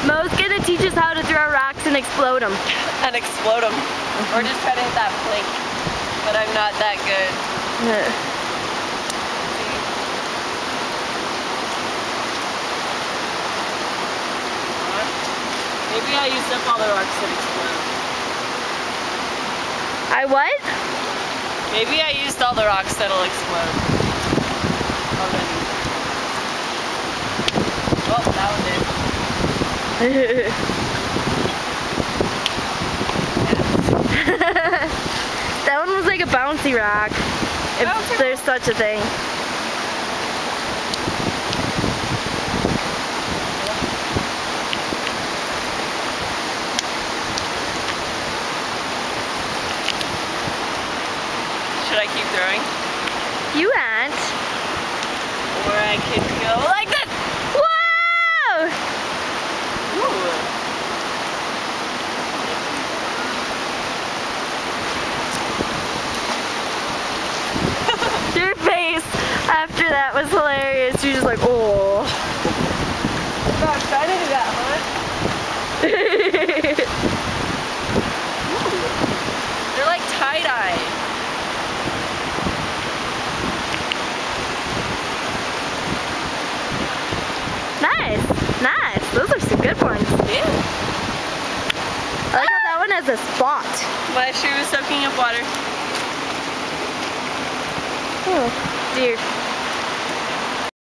Mo's gonna teach us how to throw rocks and explode them. And explode them. Or just try to hit that plank. But I'm not that good. Maybe I used up all the rocks that explode. I what? Maybe I used all the rocks that'll explode. Already. Oh, that one did. That one was like a bouncy rock, if there's such a thing. Should I keep throwing? You can't. Or I could go like this! Whoa! Ooh. Your face after that was hilarious. You're just like, oh. I'm trying to do that, They're like tie-dye. Nice, nice. Those are some good ones. Yeah. I like how that one has a spot. My shoe is soaking up water. Oh, dear.